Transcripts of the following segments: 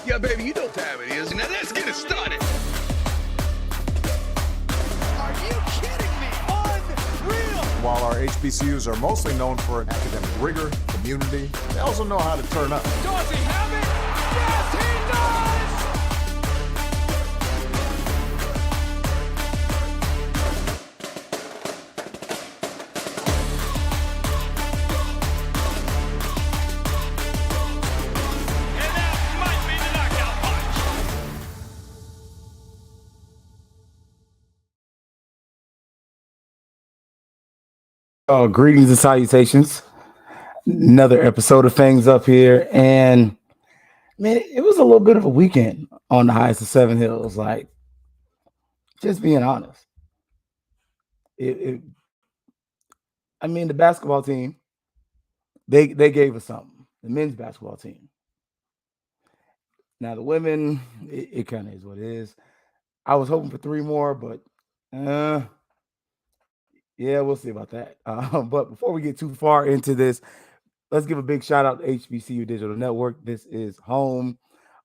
Yeah, baby, you know what time it is. Now let's get it started. Are you kidding me? Unreal! While our HBCUs are mostly known for academic rigor, community, they also know how to turn up. Does he have it? Yes, he does! And that might be the knockout punch. Oh, greetings and salutations. Another episode of Fangs up here. And man, it was a little bit of a weekend on the highest of Seven Hills. Like, just being honest. It I mean, the basketball team, they gave us something. The men's basketball team. Now the women, it kind of is what it is. I was hoping for three more, but uh yeah, we'll see about that. But before we get too far into this, let's give a big shout out to HBCU Digital Network. This is home.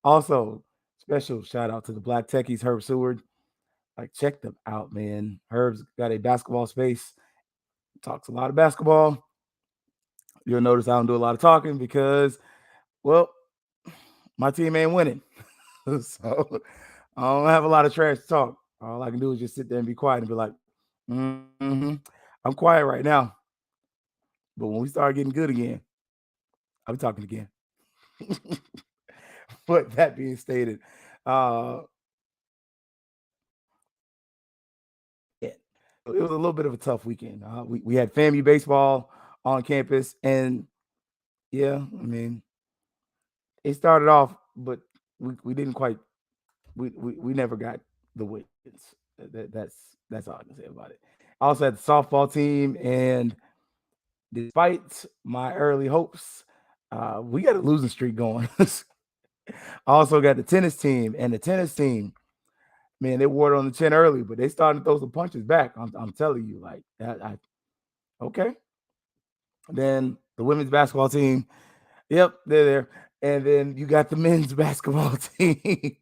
Also, special shout out to the Black Techies, Herb Seward. Like, check them out, man. Herb's got a basketball space, talks a lot of basketball. You'll notice I don't do a lot of talking because, well, my team ain't winning. So I don't have a lot of trash to talk. All I can do is just sit there and be quiet and be like, mm-hmm. I'm quiet right now. But when we start getting good again, I'll be talking again. But that being stated, uh, yeah, it was a little bit of a tough weekend. We had FAMU baseball on campus, and yeah, I mean, it started off, but we didn't quite. We never got the wins. That's all I can say about it. I also had the softball team, and despite my early hopes, we got a losing streak going. I also got the tennis team, and the tennis team, man, they wore it on the chin early, but they started to throw some punches back. I'm telling you, like that. Okay. Then the women's basketball team, yep, they're there. And then you got the men's basketball team.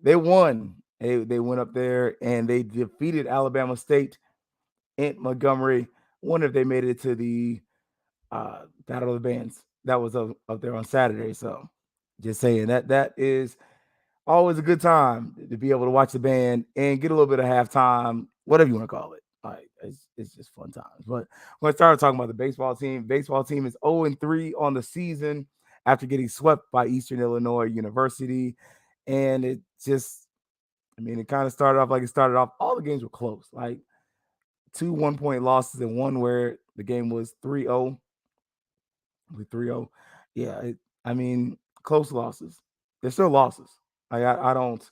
They won. They went up there and they defeated Alabama State in Montgomery. Wonder if they made it to the Battle of the Bands. That was up there on Saturday. So just saying that is always a good time to be able to watch the band and get a little bit of halftime, whatever you want to call it. Like, it's just fun times. But when I started talking about the baseball team is 0-3 on the season after getting swept by Eastern Illinois University. And it just, I mean, it kind of started off like it started off. All the games were close, like 2 1-point losses and one where the game was 3-0 with 3-0. Yeah, I mean, close losses. They're still losses. Like, I don't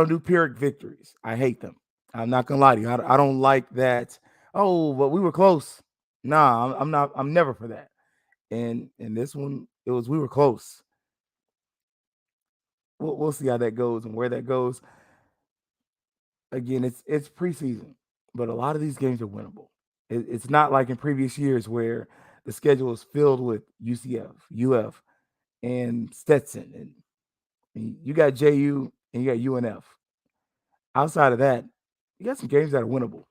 do Pyrrhic victories. I hate them. I'm not gonna lie to you. I don't like that. Oh, but we were close. Nah, I'm not. I'm never for that. And in this one, it was we were close. We'll see how that goes and where that goes. Again, it's preseason, but a lot of these games are winnable. It's not like in previous years where the schedule is filled with UCF, UF, and Stetson, and you got JU and you got UNF. Outside of that, you got some games that are winnable.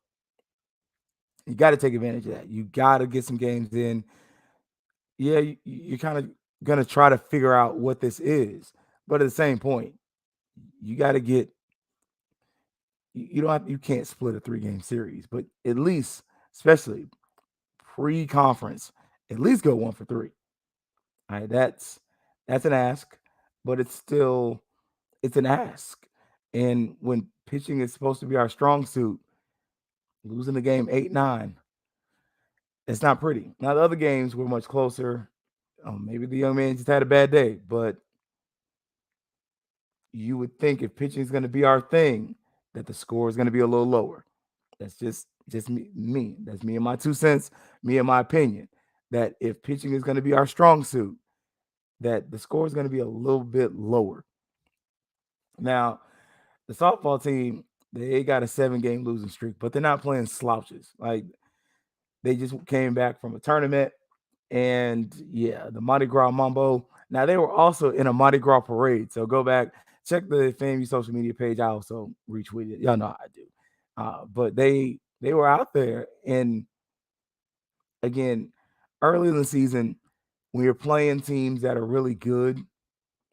You got to take advantage of that. You got to get some games in. Yeah, you're kind of gonna try to figure out what this is, but at the same point, you got to get. You don't have. You can't split a 3-game series, but at least, especially pre-conference, at least go 1 for 3. All right, that's an ask, but it's an ask. And when pitching is supposed to be our strong suit, losing the game 8-9, it's not pretty. Now the other games were much closer. Maybe the young man just had a bad day, but you would think if pitching is going to be our thing, that the score is going to be a little lower. That's just me. That's me and my 2 cents, me and my opinion. That if pitching is going to be our strong suit, that the score is going to be a little bit lower. Now, the softball team, they got a 7-game losing streak, but they're not playing slouches. Like, they just came back from a tournament, and yeah, the Mardi Gras Mambo, Now they were also in a Mardi Gras parade. So go back, check the FAMU social media page. I also retweeted it. Y'all know how I do. But they were out there, and again, early in the season, when you're playing teams that are really good,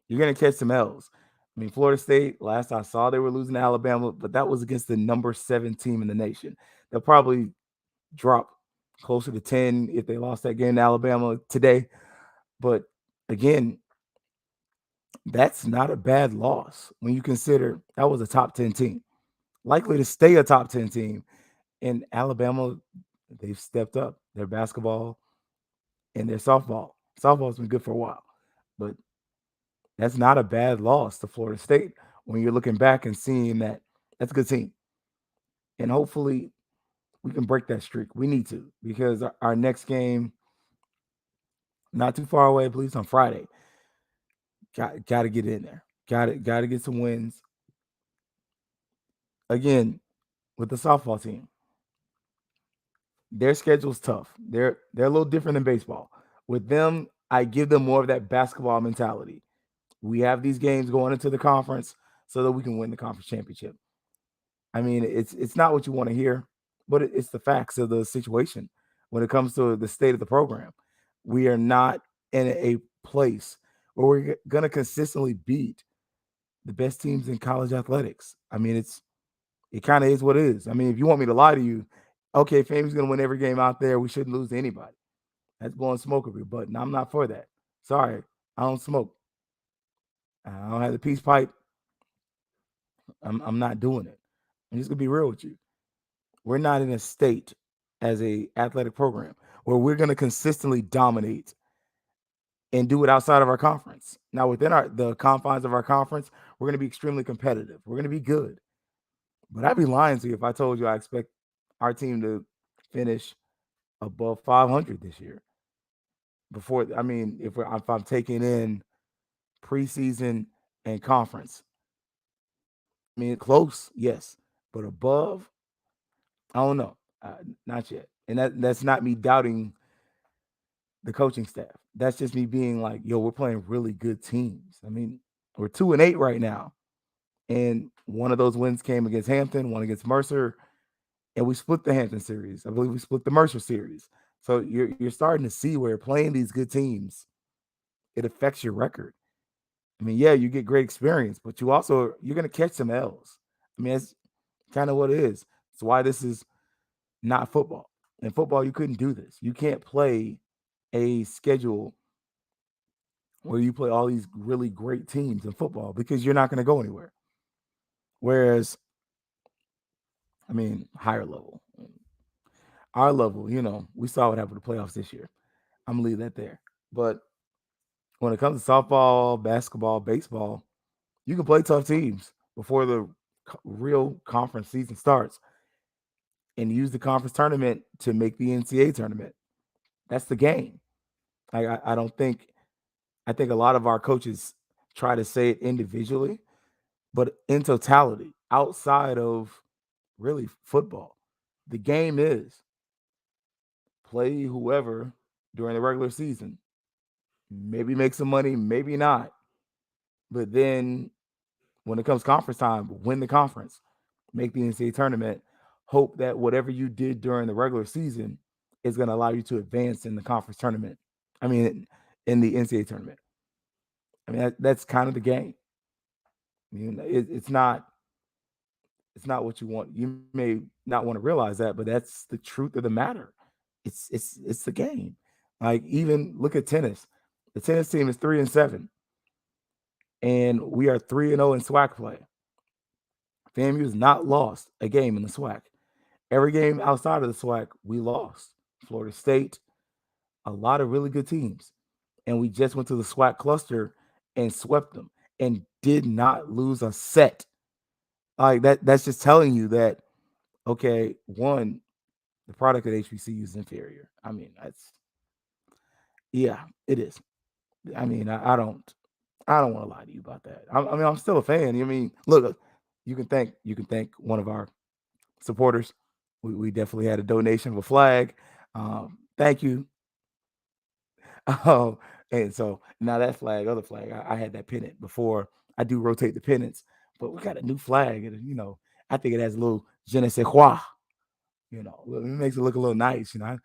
you're gonna catch some L's. I mean, Florida State, last I saw, they were losing to Alabama, but that was against the number 7 team in the nation. They'll probably drop closer to 10 if they lost that game to Alabama today. But again, that's not a bad loss when you consider that was a top 10 team, likely to stay a top 10 team. And Alabama, they've stepped up their basketball and their softball. Softball's been good for a while, but that's not a bad loss to Florida State when you're looking back and seeing that that's a good team. And hopefully we can break that streak. We need to, because our next game, not too far away, I believe it's on Friday. Got to get in there. Got to get some wins. Again, with the softball team, their schedule's tough. They're a little different than baseball. With them, I give them more of that basketball mentality. We have these games going into the conference so that we can win the conference championship. I mean, it's not what you want to hear, but it's the facts of the situation when it comes to the state of the program. We are not in a place where we're going to consistently beat the best teams in college athletics. I mean, it kind of is what it is. I mean, if you want me to lie to you, okay, Fame's going to win every game out there. We shouldn't lose to anybody. That's blowing smoke up your butt. And I'm not for that. Sorry, I don't smoke. I don't have the peace pipe. I'm not doing it. I'm just gonna be real with you. We're not in a state as a athletic program where we're gonna consistently dominate and do it outside of our conference. Now, within the confines of our conference, we're gonna be extremely competitive. We're gonna be good. But I'd be lying to you if I told you I expect our team to finish above 500 this year. Before, I mean, if I'm taking in preseason and conference, I mean, close, yes, but above, I don't know, not yet. And that's not me doubting the coaching staff. That's just me being like, yo, we're playing really good teams. I mean, we're 2-8 right now, and one of those wins came against Hampton, one against Mercer, and we split the Hampton series. I believe we split the Mercer series. So you're starting to see where playing these good teams, it affects your record. I mean, yeah, you get great experience, but you're gonna catch some L's. I mean, that's kind of what it is. It's why this is not football. In football, you couldn't do this. You can't play a schedule where you play all these really great teams in football because you're not going to go anywhere. Whereas, I mean, higher level, our level, we saw what happened to playoffs this year. I'm gonna leave that there. But when it comes to softball, basketball, baseball, you can play tough teams before the real conference season starts and use the conference tournament to make the NCAA tournament. That's the game. I don't think I think a lot of our coaches try to say it individually, but in totality, outside of really football, the game is play whoever during the regular season. Maybe make some money, maybe not. But then when it comes conference time, win the conference, make the NCAA tournament, hope that whatever you did during the regular season is going to allow you to advance in the conference tournament. I mean, in the NCAA tournament. I mean, that's kind of the game. It's not what you want. You may not want to realize that, but that's the truth of the matter. It's the game. Like, even look at tennis. The tennis team is 3-7, and we are 3-0 in SWAC play. FAMU has not lost a game in the SWAC. Every game outside of the SWAC, we lost. Florida State, a lot of really good teams. And we just went to the SWAC cluster and swept them and did not lose a set. Like, that's just telling you that, okay, one, the product at HBCU is inferior. I mean, yeah, it is. I mean, I don't want to lie to you about that. I'm still a fan. I mean, look, you can thank one of our supporters. We definitely had a donation of a flag. Thank you. Um, and so now that flag, other flag, I had that pennant before. I do rotate the pennants, but we got a new flag, and I think it has a little je ne sais quoi. It makes it look a little nice. I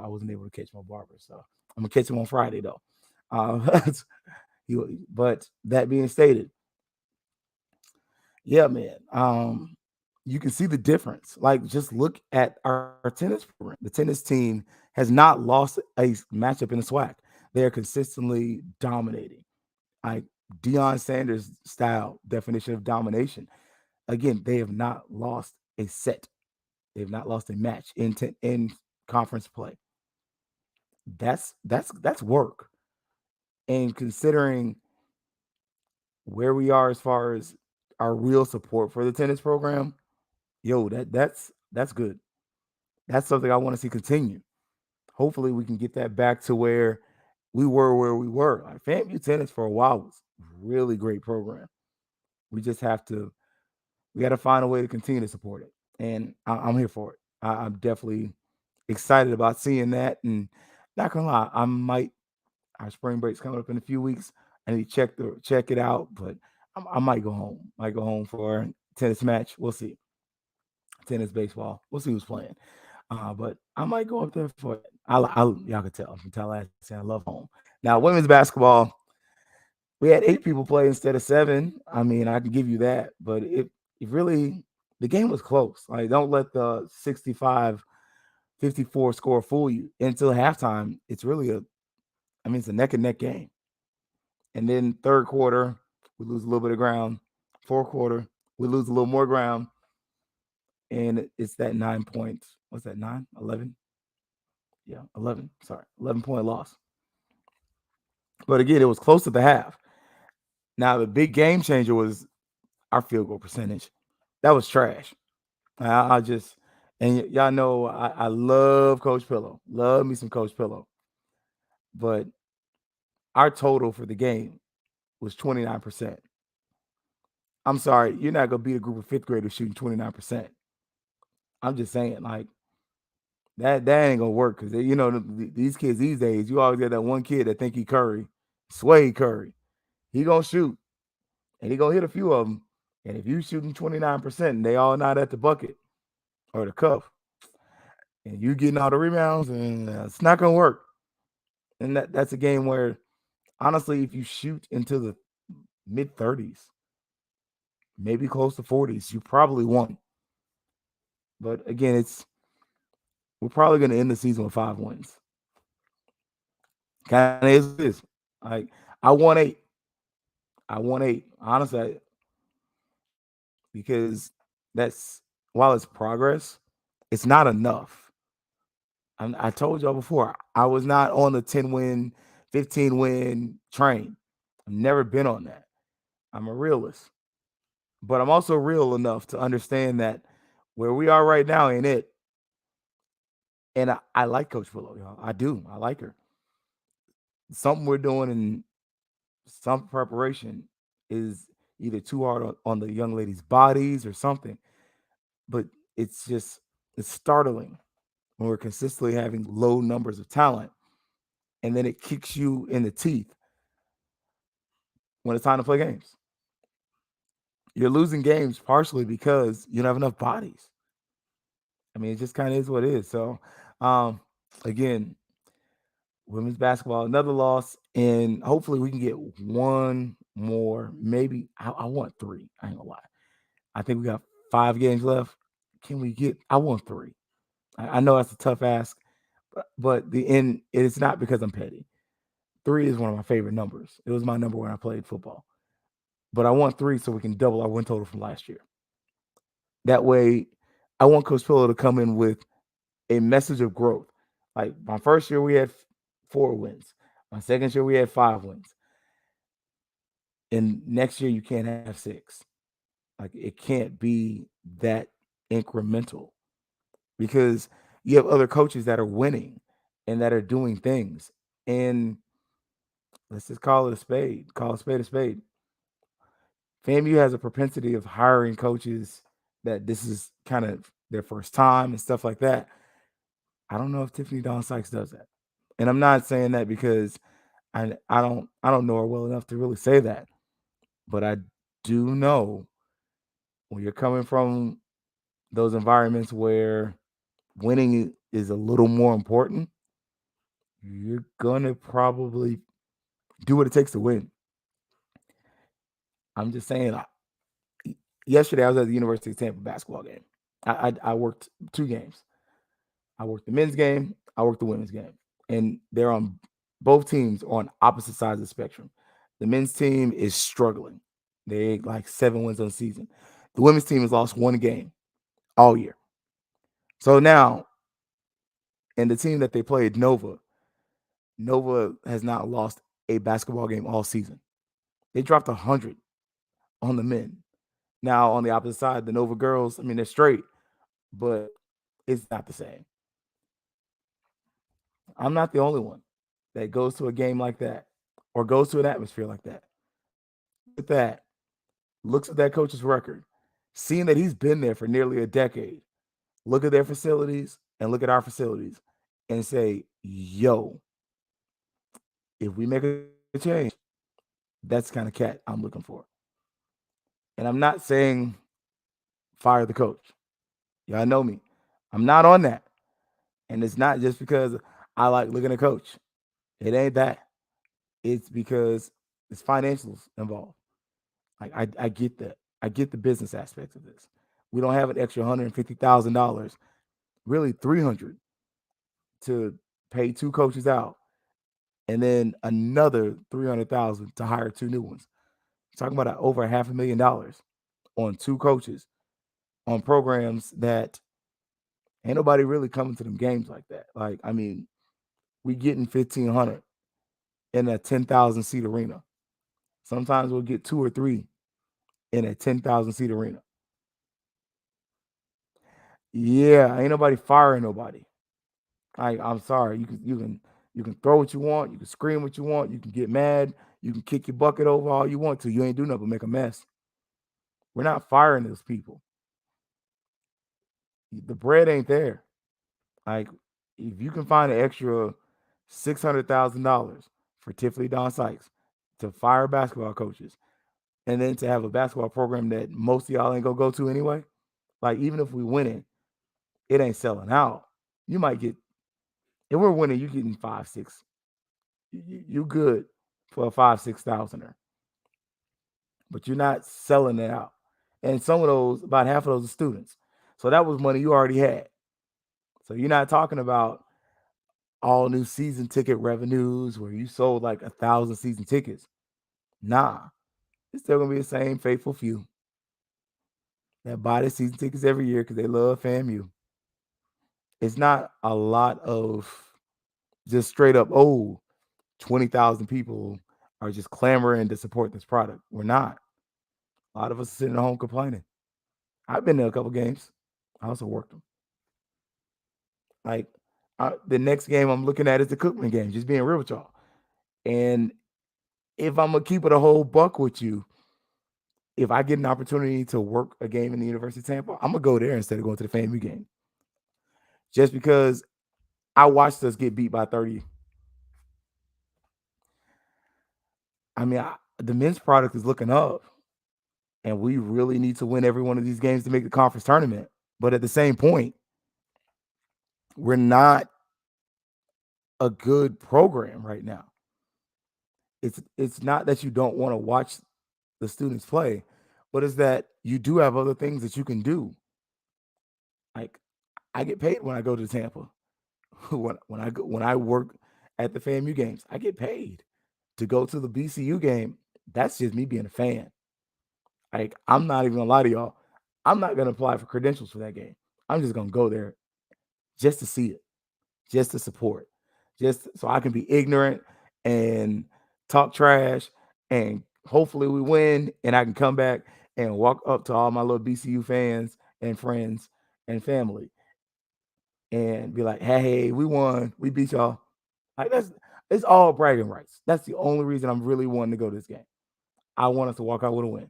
wasn't able to catch my barber, so I'm gonna catch him on Friday though. Uh, but that being stated, yeah, man. You can see the difference. Like, just look at our tennis program. The tennis team has not lost a matchup in the SWAC. They are consistently dominating. Like Deion Sanders style definition of domination. Again, they have not lost a set. They have not lost a match in conference play. That's work. And considering where we are as far as our real support for the tennis program, that's good. That's something I want to see continue. Hopefully, we can get that back to where we were. Like FAMU tennis for a while was a really great program. We just we got to find a way to continue to support it, and I'm here for it. I'm definitely excited about seeing that. And not gonna lie, our spring break's coming up in a few weeks. I need to check it out, but I might go home. Might go home for a tennis match. We'll see. Tennis, baseball. We'll see who's playing. But I might go up there for it. Y'all can tell I'm from Tallahassee. I love home. Now, women's basketball, we had 8 people play instead of 7. I mean, I can give you that, but it really, the game was close. Like, don't let the 65-54 score fool you. Until halftime, it's really it's a neck and neck game. And then third quarter, we lose a little bit of ground. Fourth quarter, we lose a little more ground. And it's that 9 points. What's that, 9? 11? Yeah, 11. Sorry, 11-point loss. But again, it was close at the half. Now, the big game changer was our field goal percentage. That was trash. I just, and y'all know I love Coach Pillow. Love me some Coach Pillow. But our total for the game was 29%. I'm sorry, you're not going to beat a group of fifth graders shooting 29%. I'm just saying, like, that ain't gonna work because these kids these days, you always get that one kid that think he Curry, Sway Curry. He gonna shoot and he gonna hit a few of them. And if you shooting 29% and they all not at the bucket or the cup, and you getting all the rebounds, and it's not gonna work. And that's a game where, honestly, if you shoot into the mid 30s, maybe close to 40s, you probably won. But again, we're probably gonna end the season with 5 wins. Kind of is this. Like, I won 8. Honestly, because that's, while it's progress, it's not enough. I told y'all before, I was not on the 10-win, 15-win train. I've never been on that. I'm a realist. But I'm also real enough to understand that where we are right now ain't it. And I like Coach Willow, y'all. I do. I like her. Something we're doing in some preparation is either too hard on the young ladies' bodies or something. But it's startling when we're consistently having low numbers of talent, and then it kicks you in the teeth when it's time to play games. You're losing games partially because you don't have enough bodies. I mean, it just kind of is what it is. So, again, women's basketball, another loss, and hopefully we can get one more. Maybe I want 3. I ain't gonna lie. I think we got 5 games left. Can we get? I want 3. I know that's a tough ask, but the end, it's not because I'm petty. 3 is one of my favorite numbers. It was my number when I played football. But I want 3 so we can double our win total from last year. That way, I want Coach Pillow to come in with a message of growth. Like, my first year, we had 4 wins. My second year, we had 5 wins. And next year, you can't have 6. Like, it can't be that incremental because you have other coaches that are winning and that are doing things. And let's just call it a spade. Call a spade a spade. FAMU has a propensity of hiring coaches that this is kind of their first time and stuff like that. I don't know if Tiffany Dawn Sykes does that. And I'm not saying that because I don't know her well enough to really say that. But I do know when you're coming from those environments where winning is a little more important, you're gonna probably do what it takes to win. I'm just saying. Yesterday, I was at the University of Tampa basketball game. I worked 2 games. I worked the men's game. I worked the women's game, and they're on both teams on opposite sides of the spectrum. The men's team is struggling. They like 7 wins on the season. The women's team has lost 1 game all year. So now, and the team that they played, Nova has not lost a basketball game all season. They dropped 100 on the men. Now on the opposite side, the Nova girls, I mean, they're straight, but it's not the same. I'm not the only one that goes to a game like that or goes to an atmosphere like that. With that, looks at that coach's record, seeing that he's been there for nearly a decade. Look at their facilities and look at our facilities and say, yo, if we make a change, that's the kind of cat I'm looking for. And I'm not saying fire the coach. Y'all know me. I'm not on that. And it's not just because I like looking at coach. It ain't that. It's because it's financials involved. Like I get that. I get the business aspects of this. We don't have an extra $150,000, really 300, to pay 2 coaches out, and then another 300,000 to hire 2 new ones. Talking about over $500,000 on 2 coaches on programs that ain't nobody really coming to them games like that. Like, I mean, we getting 1,500 in a 10,000 seat arena. Sometimes we'll get 2 or 3 in a 10,000 seat arena. Yeah, ain't nobody firing nobody. I'm sorry. You can throw what you want, you can scream what you want, you can get mad, you can kick your bucket over all you want to. You ain't do nothing but make a mess. We're not firing those people. The bread ain't there. Like, if you can find an extra $600,000 for Tiffany Don Sykes to fire basketball coaches, and then to have a basketball program that most of y'all ain't gonna go to anyway, like even if we winning, it ain't selling out. You might get, if we're winning, you getting 5, 6. You good for a 5, 6 thousander, but you're not selling it out. And some of those, about half of those are students. So that was money you already had. So you're not talking about all new season ticket revenues where you sold like 1,000 season tickets. Nah, it's still gonna be the same faithful few that buy the season tickets every year because they love FAMU. It's not a lot of just straight up, 20,000 people are just clamoring to support this product. We're not. A lot of us are sitting at home complaining. I've been to a couple games. I also worked them. Like, the next game I'm looking at is the Cookman game, just being real with y'all. And if I'm going to keep it a whole buck with you, if I get an opportunity to work a game in the University of Tampa, I'm going to go there instead of going to the FAMU game. Just because I watched us get beat by 30. I mean, the men's product is looking up, and we really need to win every one of these games to make the conference tournament. But at the same point, we're not a good program right now. It's not that you don't want to watch the students play, but it's that you do have other things that you can do. Like, I get paid when I go to Tampa. When I work at the FAMU games, I get paid to go to the BCU game. That's just me being a fan. Like, I'm not even gonna lie to y'all. I'm not gonna apply for credentials for that game. I'm just gonna go there just to see it, just to support, just so I can be ignorant and talk trash, and hopefully we win and I can come back and walk up to all my little BCU fans and friends and family and be like, hey, we won, we beat y'all. Like, it's all bragging rights. That's the only reason I'm really wanting to go to this game. I want us to walk out with a win.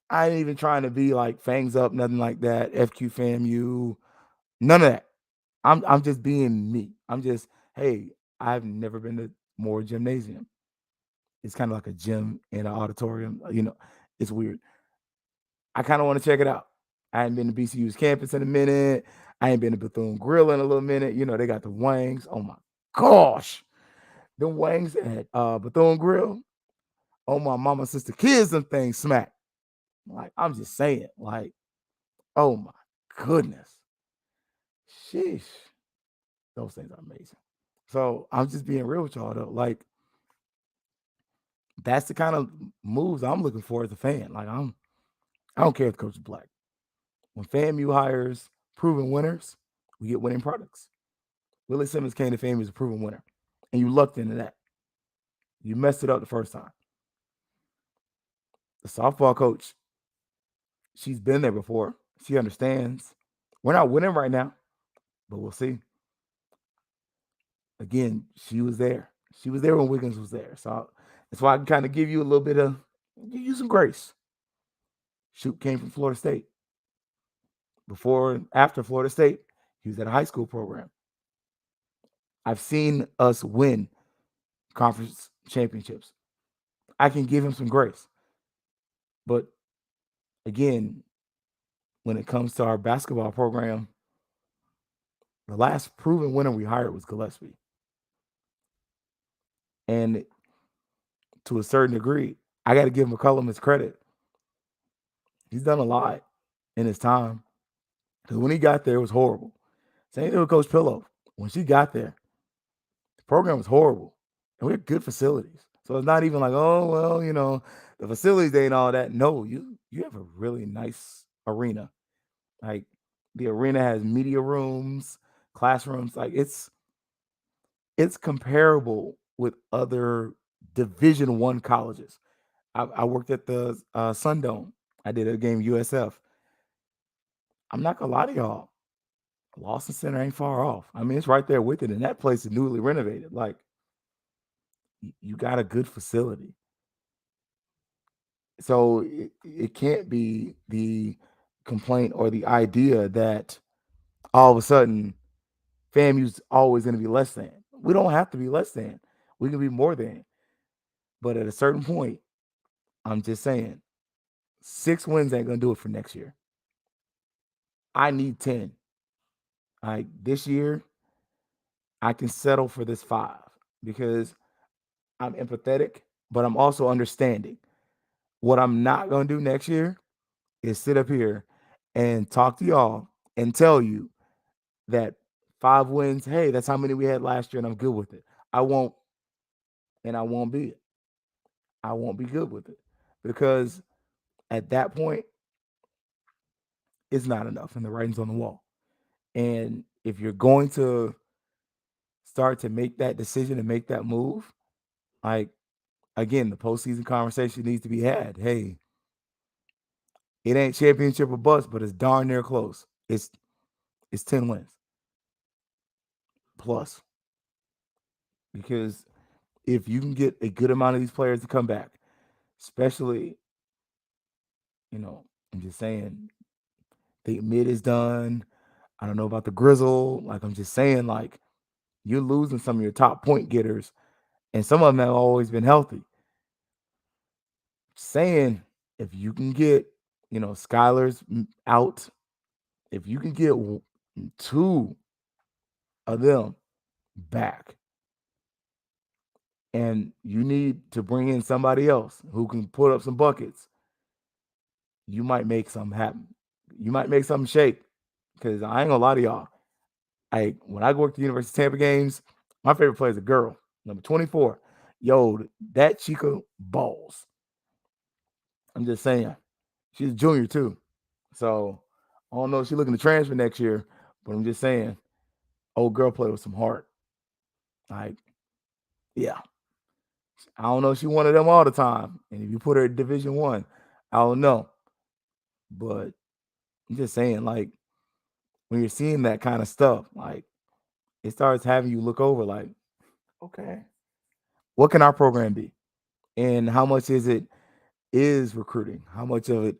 I ain't even trying to be like Fangs up, nothing like that. FQ FAMU, none of that. I'm just being me. I'm just, hey, I've never been to more gymnasium. It's kind of like a gym in an auditorium. It's weird. I kind of want to check it out. I ain't been to BCU's campus in a minute. I ain't been to Bethune Grill in a little minute. They got the wangs. Oh my gosh. The wangs at Bethune Grill. Oh my mama, sister, kids, them things smack. Like, I'm just saying, like, oh my goodness. Sheesh. Those things are amazing. So I'm just being real with y'all though. Like, that's the kind of moves I'm looking for as a fan. Like, I don't care if the coach is black. When FAMU hires proven winners, we get winning products. Willie Simmons came to FAMU as a proven winner, and you lucked into that. You messed it up the first time. The softball coach, she's been there before. She understands. We're not winning right now, but we'll see. Again, she was there. She was there when Wiggins was there. So that's why I can kind of give you some grace. Shoot came from Florida State. Before and after Florida State, he was at a high school program. I've seen us win conference championships. I can give him some grace. But again, when it comes to our basketball program, the last proven winner we hired was Gillespie. And to a certain degree, I got to give McCullum his credit. He's done a lot in his time. Because when he got there, it was horrible. Same thing with Coach Pillow. When she got there, the program was horrible. And we had good facilities. So it's not even like, oh, well, the facilities ain't all that. No, you have a really nice arena. Like, the arena has media rooms, classrooms. Like, it's comparable with other Division I colleges. I worked at the Sundome. I did a game USF. I'm not gonna lie to y'all. Lawson Center ain't far off. I mean, it's right there with it, and that place is newly renovated. Like, you got a good facility. So it can't be the complaint or the idea that all of a sudden FAMU's always going to be less than. We don't have to be less than. We can be more than. But at a certain point, I'm just saying, 6 wins ain't going to do it for next year. I need 10. Like, this year, I can settle for this 5 because I'm empathetic, but I'm also understanding. What I'm not going to do next year is sit up here and talk to y'all and tell you that 5 wins, hey, that's how many we had last year, and I'm good with it. I won't, and I won't be it. I won't be good with it because at that point, it's not enough, and the writing's on the wall. And if you're going to start to make that decision and make that move, like, again, the postseason conversation needs to be had. Hey, it ain't championship or bust, but it's darn near close. It's 10 wins plus. Because if you can get a good amount of these players to come back, especially, I'm just saying, the mid is done. I don't know about the Grizzle. Like, I'm just saying, like, you're losing some of your top point getters, and some of them have always been healthy. Saying, if you can get, Skylar's out, if you can get 2 of them back, and you need to bring in somebody else who can put up some buckets, you might make something happen. You might make something shake. Because I ain't gonna lie to y'all. When I worked the University of Tampa games, my favorite player is a girl, number 24. Yo, that Chica balls. I'm just saying. She's a junior too. So I don't know if she's looking to transfer next year, but I'm just saying, old girl play with some heart. Like, yeah. I don't know if she one of them all the time. And if you put her in Division I don't know. But I'm just saying, like, when you're seeing that kind of stuff, like, it starts having you look over, like, okay, what can our program be? And how much is recruiting? How much of it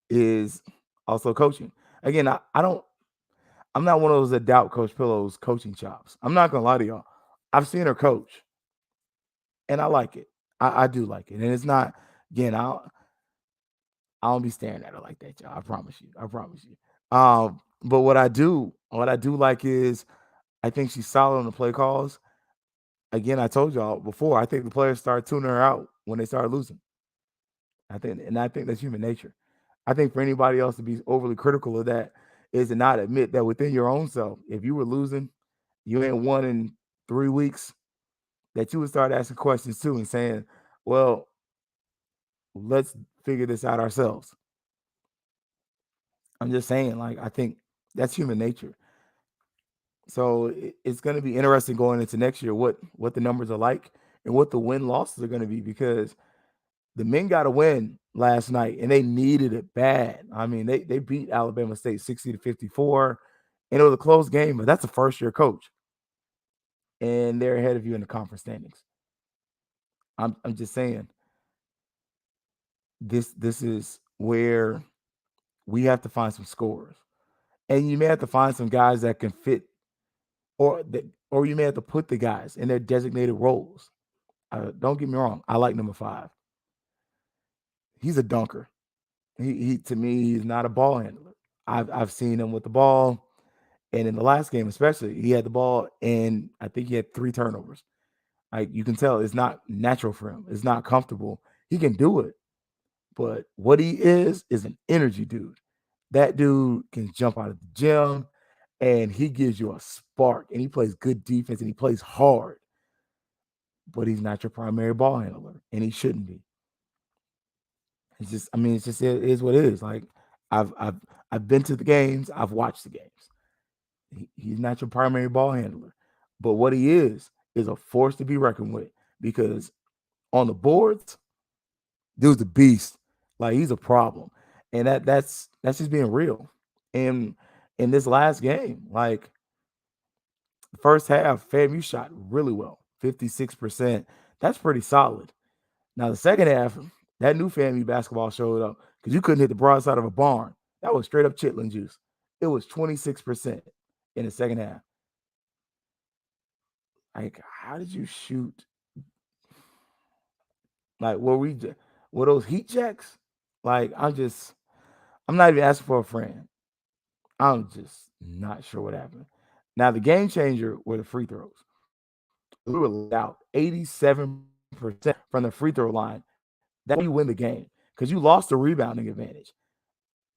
is also coaching? Again, I I'm not one of those that doubt Coach Pillow's coaching chops. I'm not gonna lie to y'all. I've seen her coach, and I like it. I do like it, and it's not again. I don't be staring at her like that, y'all. I promise you. I promise you. But what I do like is I think she's solid on the play calls. Again, I told y'all before. I think the players start tuning her out when they start losing. I think that's human nature. I think for anybody else to be overly critical of that is to not admit that within your own self, if you were losing, you ain't won in 3 weeks, that you would start asking questions too and saying, well, let's figure this out ourselves. I'm just saying, like, I think that's human nature. So it's going to be interesting going into next year what the numbers are like and what the win losses are going to be because the men got a win last night and they needed it bad. I mean, they beat Alabama State 60-54, and it was a close game, but that's a first year coach, and they're ahead of you in the conference standings. I'm just saying this is where we have to find some scores, and you may have to find some guys that can fit, or you may have to put the guys in their designated roles. Don't get me wrong, I like number 5. He's a dunker. He to me, he's not a ball handler. I've seen him with the ball, and in the last game especially, he had the ball, and I think he had 3 turnovers. Like you can tell, it's not natural for him. It's not comfortable. He can do it, but what he is an energy dude. That dude can jump out of the gym, and he gives you a spark, and he plays good defense, and he plays hard. But he's not your primary ball handler, and he shouldn't be. It's just, I mean, it's just it is what it is. Like I've I've I've been to the games, I've watched the games. He's not your primary ball handler, but what he is a force to be reckoned with because on the boards, dude's a beast. Like he's a problem, and that's just being real. And in this last game, like the first half, FAMU shot really well, 56%. That's pretty solid. Now the second half, that new FAMU basketball showed up because you couldn't hit the broadside of a barn. That was straight up chitlin juice. It was 26% in the second half. Like, how did you shoot? Like, were those heat checks? Like, I'm not even asking for a friend. I'm just not sure what happened. Now, the game changer were the free throws. We were out 87% from the free throw line. That's when you win the game because you lost the rebounding advantage.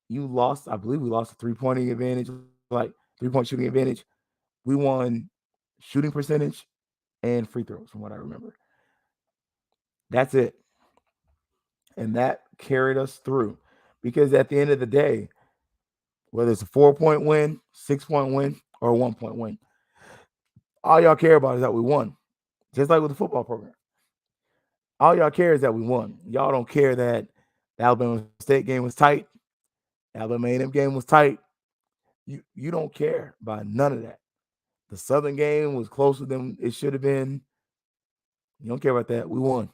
You lost, I believe we lost a 3-point advantage, like 3-point shooting advantage. We won shooting percentage and free throws, from what I remember. That's it. And that carried us through because at the end of the day, whether it's a 4-point win, 6-point win, or a 1-point win, all y'all care about is that we won. Just like with the football program. All y'all care is that we won. Y'all don't care that the Alabama State game was tight. The Alabama A&M game was tight. You don't care about none of that. The Southern game was closer than it should have been. You don't care about that. We won.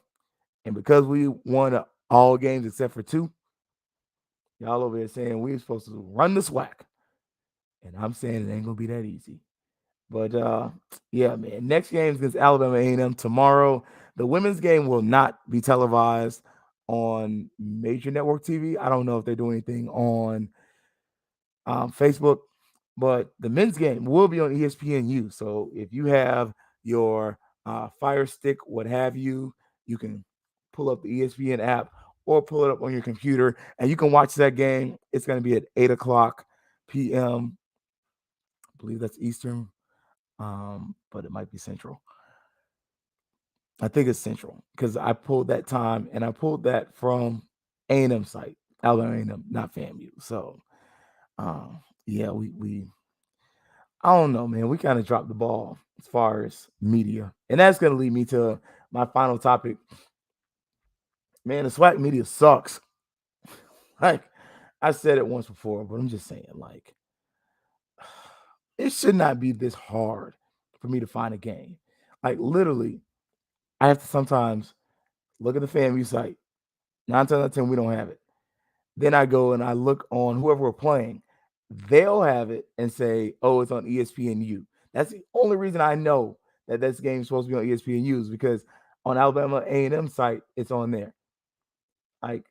And because we won all games except for 2, y'all over here saying we were supposed to run the SWAC. And I'm saying it ain't going to be that easy. But, yeah, man, next game is against Alabama A&M tomorrow. The women's game will not be televised on major network TV. I don't know if they're doing anything on Facebook, but the men's game will be on ESPNU. So if you have your Fire Stick, what have you, you can pull up the ESPN app or pull it up on your computer, and you can watch that game. It's going to be at 8 o'clock p.m. I believe that's Eastern, but it might be Central. I think it's Central because I pulled that time, and I pulled that from A&M site, Alabama A&M, not FAMU. So, yeah, we I don't know, man. We kind of dropped the ball as far as media. And that's going to lead me to my final topic. Man, the SWAC media sucks. Like, I said it once before, but I'm just saying, like, it should not be this hard for me to find a game. Like, literally, I have to sometimes look at the FAMU site. 9 times out of 10, we don't have it. Then I go and I look on whoever we're playing, they'll have it and say, "Oh, it's on ESPNU." That's the only reason I know that this game's supposed to be on ESPNU is because on Alabama A&M site, it's on there. Like,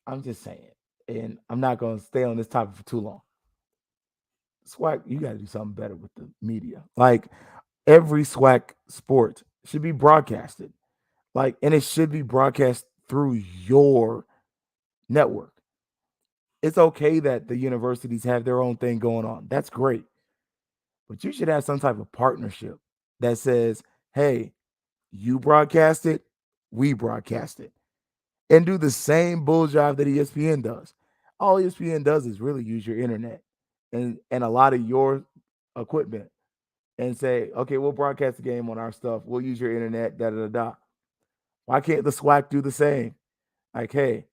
I'm just saying, and I'm not going to stay on this topic for too long. SWAC, you got to do something better with the media. Like, every SWAC sport should be broadcasted. Like, and it should be broadcast through your network. It's okay that the universities have their own thing going on. That's great. But you should have some type of partnership that says, hey, you broadcast it, we broadcast it, and do the same bull job that ESPN does. All ESPN does is really use your internet and a lot of your equipment and say, okay, we'll broadcast the game on our stuff. We'll use your internet, da da da da. Why can't the SWAC do the same? Like, hey,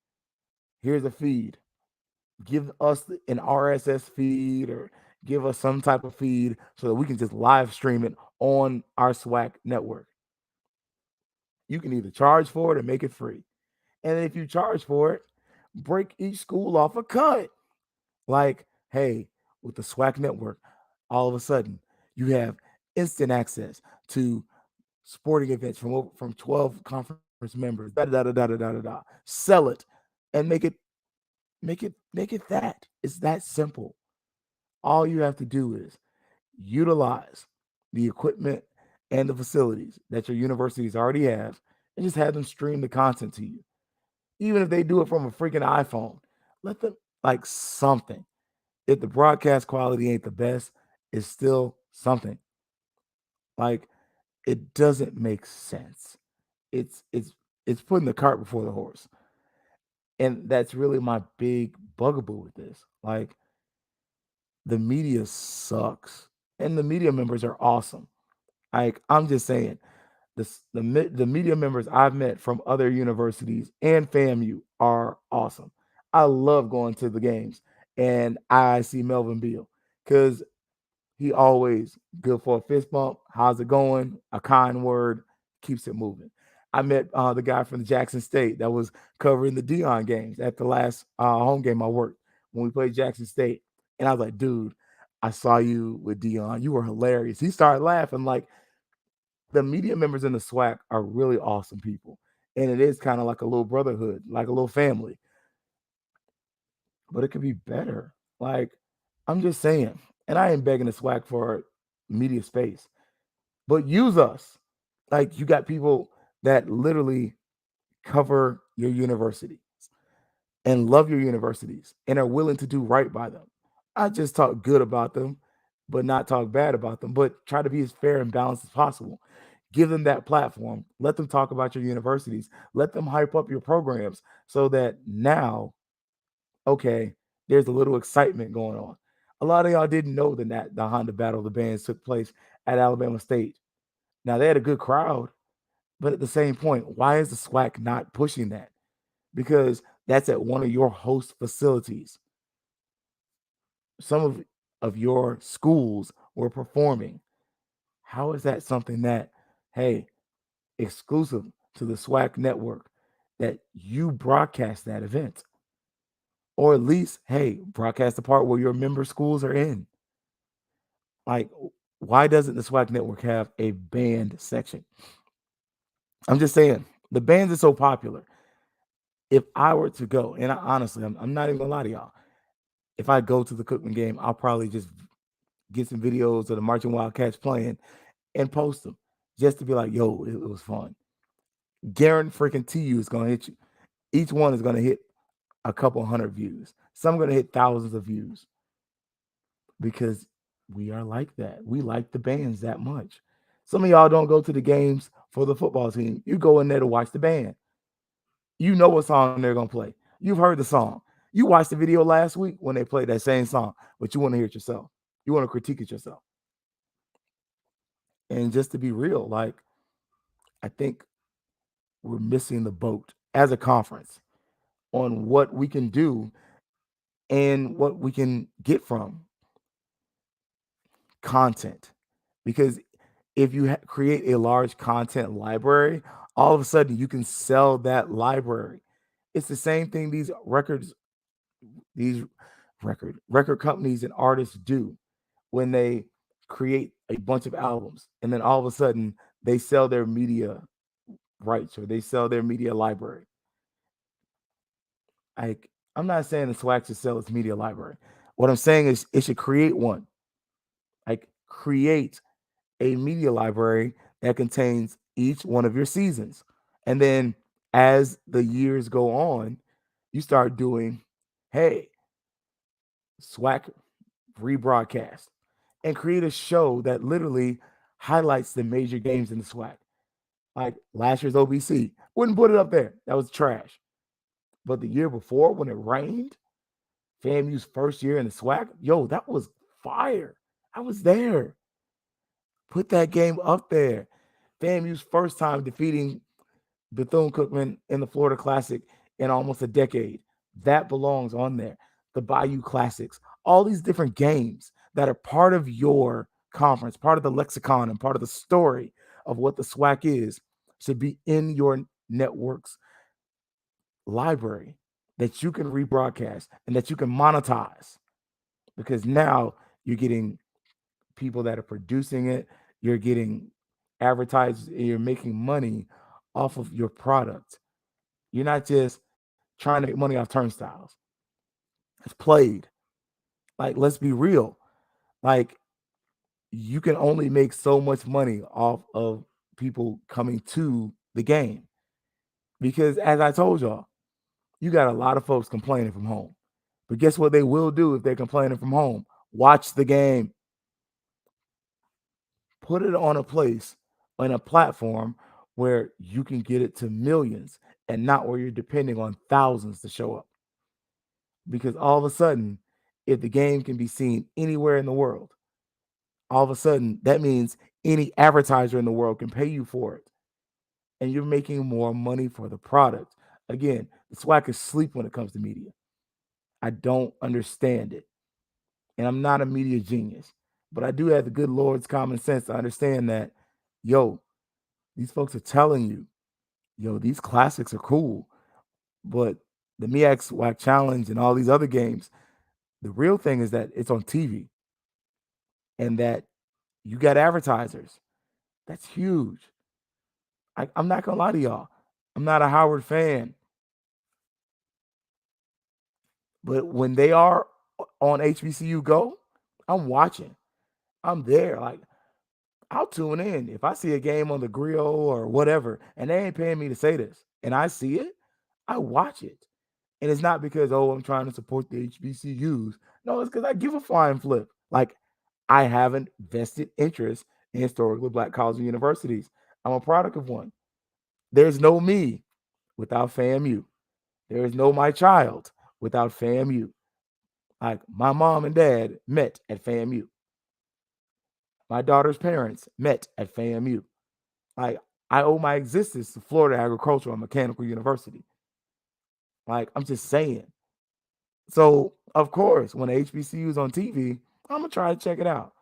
here's a feed. Give us an RSS feed or give us some type of feed so that we can just live stream it on our SWAC network. You can either charge for it or make it free. And if you charge for it, break each school off a cut. Like, hey, with the SWAC network, all of a sudden you have instant access to sporting events from 12 conference members. Da da da da da da da da. Sell it and make it that. It's that simple. All you have to do is utilize the equipment and the facilities that your universities already have and just have them stream the content to you. Even if they do it from a freaking iPhone, let them like something. If the broadcast quality ain't the best, it's still something. Like it doesn't make sense. It's putting the cart before the horse. And that's really my big bugaboo with this. Like the media sucks. And the media members are awesome. Like I'm just saying, the media members I've met from other universities and FAMU are awesome. I love going to the games and I see Melvin Beal because he always good for a fist bump. How's it going? A kind word keeps it moving. I met the guy from the Jackson State that was covering the Dion games at the last home game I worked when we played Jackson State, and I was like, dude, I saw you with Dion. You were hilarious. He started laughing. Like the media members in the SWAC are really awesome people, and it is kind of like a little brotherhood, like a little family. But it could be better. Like I'm just saying, and I ain't begging the SWAC for media space, but use us. Like you got people that literally cover your university and love your universities and are willing to do right by them. I just talk good about them, but not talk bad about them, but try to be as fair and balanced as possible. Give them that platform. Let them talk about your universities. Let them hype up your programs so that now, okay, there's a little excitement going on. A lot of y'all didn't know that the Honda Battle of the Bands took place at Alabama State. Now they had a good crowd, but at the same point, why is the SWAC not pushing that? Because that's at one of your host facilities. Some of your schools were performing. How is that something that, hey, exclusive to the SWAC network, that you broadcast that event? Or at least, hey, broadcast the part where your member schools are in. Like, why doesn't the SWAC network have a band section? I'm just saying, the bands are so popular. If I were to go, and honestly, I'm not even gonna lie to y'all. If I go to the Cookman game, I'll probably just get some videos of the Marching Wildcats playing and post them just to be like, yo, it was fun. Guarantee freaking TU is gonna hit you. Each one is gonna hit a couple hundred views. Some are gonna hit thousands of views because we are like that. We like the bands that much. Some of y'all don't go to the games for the football team. You go in there to watch the band. You know what song they're gonna play. You've heard the song. You watched the video last week when they played that same song, but you want to hear it yourself. You want to critique it yourself. And just to be real, like I think we're missing the boat as a conference on what we can do and what we can get from content. Because if you create a large content library, all of a sudden you can sell that library. It's the same thing these records these record companies and artists do when they create a bunch of albums and then all of a sudden they sell their media rights or they sell their media library. Like, I'm not saying the swag should sell its media library. What I'm saying is it should create one. Like, create a media library that contains each one of your seasons. And then as the years go on, you start doing, hey, swag rebroadcast and create a show that literally highlights the major games in the swag. Like last year's OBC, wouldn't put it up there. That was trash. But the year before, when it rained, FAMU's first year in the swag, yo, that was fire. I was there. Put that game up there. FAMU's first time defeating Bethune-Cookman in the Florida Classic in almost a decade. That belongs on there. The Bayou Classics, all these different games that are part of your conference, part of the lexicon and part of the story of what the SWAC is, should be in your network's library that you can rebroadcast and that you can monetize, because now you're getting people that are producing it, you're getting advertised, and you're making money off of your product. You're not just trying to make money off turnstiles. It's played. Like, let's be real. Like, you can only make so much money off of people coming to the game. Because as I told y'all, you got a lot of folks complaining from home. But guess what they will do if they're complaining from home? Watch the game. Put it on a place, on a platform where you can get it to millions and not where you're depending on thousands to show up. Because all of a sudden, if the game can be seen anywhere in the world, all of a sudden that means any advertiser in the world can pay you for it. And you're making more money for the product. Again, the SWAC is sleep when it comes to media. I don't understand it. And I'm not a media genius, but I do have the good Lord's common sense to understand that, yo, these folks are telling you, yo, these classics are cool, but the MEAC SWAC Challenge and all these other games, the real thing is that it's on TV and that you got advertisers. That's huge. I'm not gonna lie to y'all. I'm not a Howard fan, but when they are on HBCU Go, I'm watching. I'm there. Like, I'll tune in if I see a game on the grill or whatever, and they ain't paying me to say this, and I see it, I watch it. And it's not because, oh, I'm trying to support the HBCUs. No, it's because I give a flying flip. Like, I haven't vested interest in historically Black colleges and universities. I'm a product of one. There's no me without FAMU. There is no my child without FAMU. Like, my mom and dad met at FAMU. My daughter's parents met at FAMU. Like, I owe my existence to Florida Agricultural and Mechanical University. Like, I'm just saying. So, of course, when HBCU is on TV, I'm gonna try to check it out.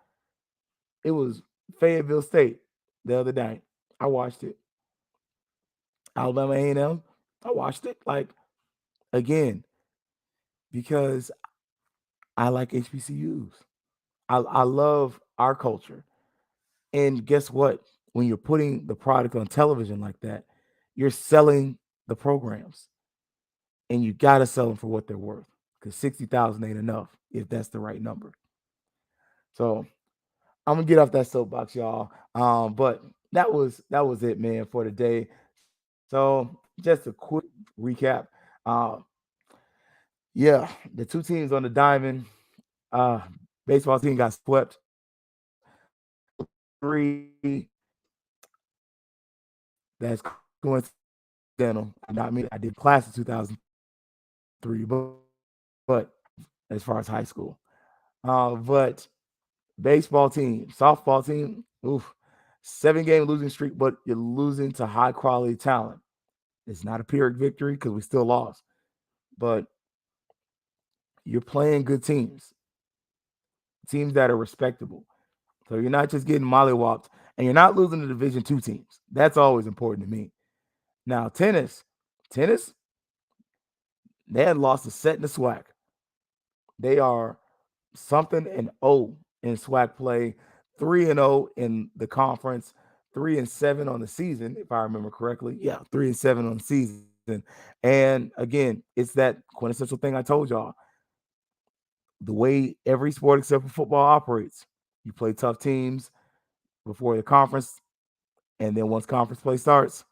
It was Fayetteville State the other day. I watched it. Alabama A&M. I watched it. Like, again, because I like HBCUs. I love our culture. And guess what? When you're putting the product on television like that, you're selling the programs. And you gotta sell them for what they're worth. Because 60,000 ain't enough if that's the right number. So I'm gonna get off that soapbox, y'all. But that was it, man, for today. So just a quick recap. Yeah, the two teams on the diamond. Baseball team got swept. 3. That's coincidental. Not me. I did class in 2003, but as far as high school. But baseball team, softball team, 7-game losing streak, but you're losing to high quality talent. It's not a Pyrrhic victory because we still lost, but you're playing good teams that are respectable. So you're not just getting mollywopped, and you're not losing to Division II teams. That's always important to me. Now, tennis, they had lost a set in the SWAC. They are something and 0 in SWAC play, 3-0 in the conference, 3-7 on the season, if I remember correctly. Yeah, 3-7 on the season. And again, it's that quintessential thing I told y'all. The way every sport except for football operates. You play tough teams before the conference, and then once conference play starts,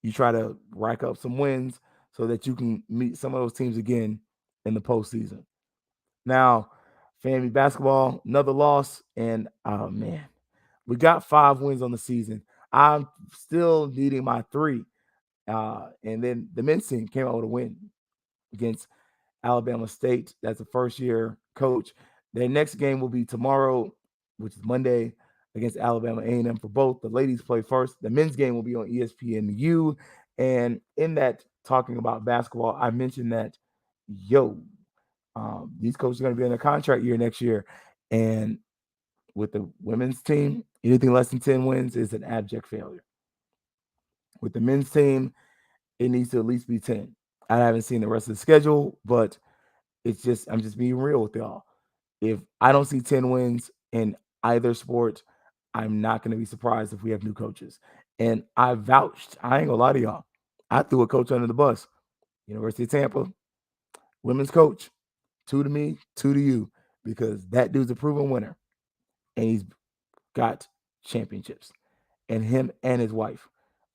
you try to rack up some wins so that you can meet some of those teams again in the postseason. Now, family basketball, another loss, and oh man, we got 5 wins on the season. I'm still needing my 3. And then the men's team came out with a win against Alabama State. That's a first-year coach. Their next game will be tomorrow, which is Monday, against Alabama A&M for both. The ladies play first. The men's game will be on ESPNU. And in that, talking about basketball, I mentioned that, these coaches are going to be in a contract year next year. And with the women's team, anything less than 10 wins is an abject failure. With the men's team, it needs to at least be 10. I haven't seen the rest of the schedule, but I'm just being real with y'all. If I don't see 10 wins in either sport, I'm not going to be surprised if we have new coaches. And I ain't gonna lie to y'all. I threw a coach under the bus. University of Tampa, women's coach, 2 to me, 2 to you, because that dude's a proven winner and he's got championships. And him and his wife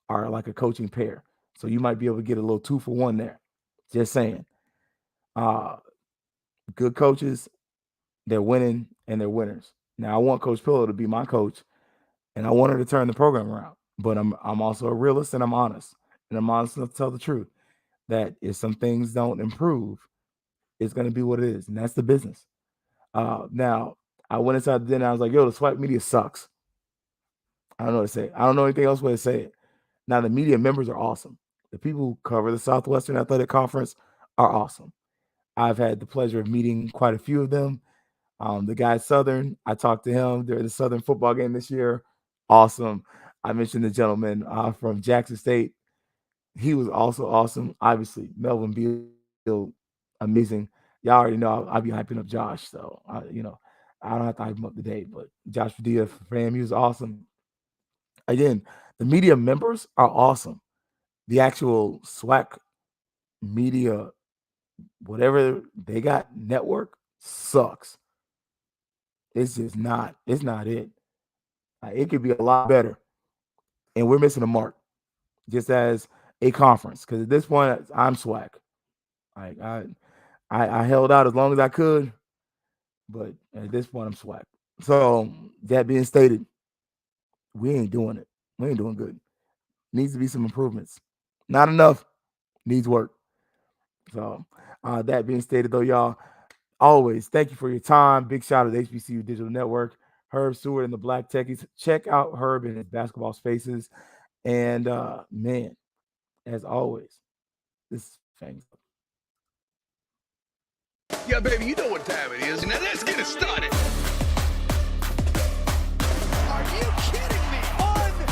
are like a coaching pair. So you might be able to get a little 2 for 1 there. Just saying. Good coaches, they're winning and they're winners. Now I want Coach Pillow to be my coach, and I want her to turn the program around. But I'm also a realist and I'm honest. And I'm honest enough to tell the truth that if some things don't improve, it's going to be what it is. And that's the business. Now, I went inside the dinner. I was like, the SWAC media sucks. I don't know what to say. I don't know anything else way to say it. Now, the media members are awesome. The people who cover the Southwestern Athletic Conference are awesome. I've had the pleasure of meeting quite a few of them. The guy Southern, I talked to him during the Southern football game this year. Awesome. I mentioned the gentleman from Jackson State. He was also awesome. Obviously, Melvin Beal, amazing. Y'all already know I'll be hyping up Josh. So, I don't have to hype him up today, but Josh Padilla for him, he was awesome. Again, the media members are awesome. The actual SWAC media, whatever they got, network sucks. It's not it. It could be a lot better. And we're missing the mark just as a conference. Because at this point, I'm SWAC. Like I held out as long as I could, but at this point, I'm SWAC. So that being stated, we ain't doing it. We ain't doing good. Needs to be some improvements. Not enough. Needs work. So that being stated, though, y'all, always thank you for your time. Big shout out to HBCU Digital Network, Herb Stewart and the Black Techies. Check out Herb and his basketball spaces. And man, as always, this is Fangs. Yeah, baby, you know what time it is. Now let's get it started.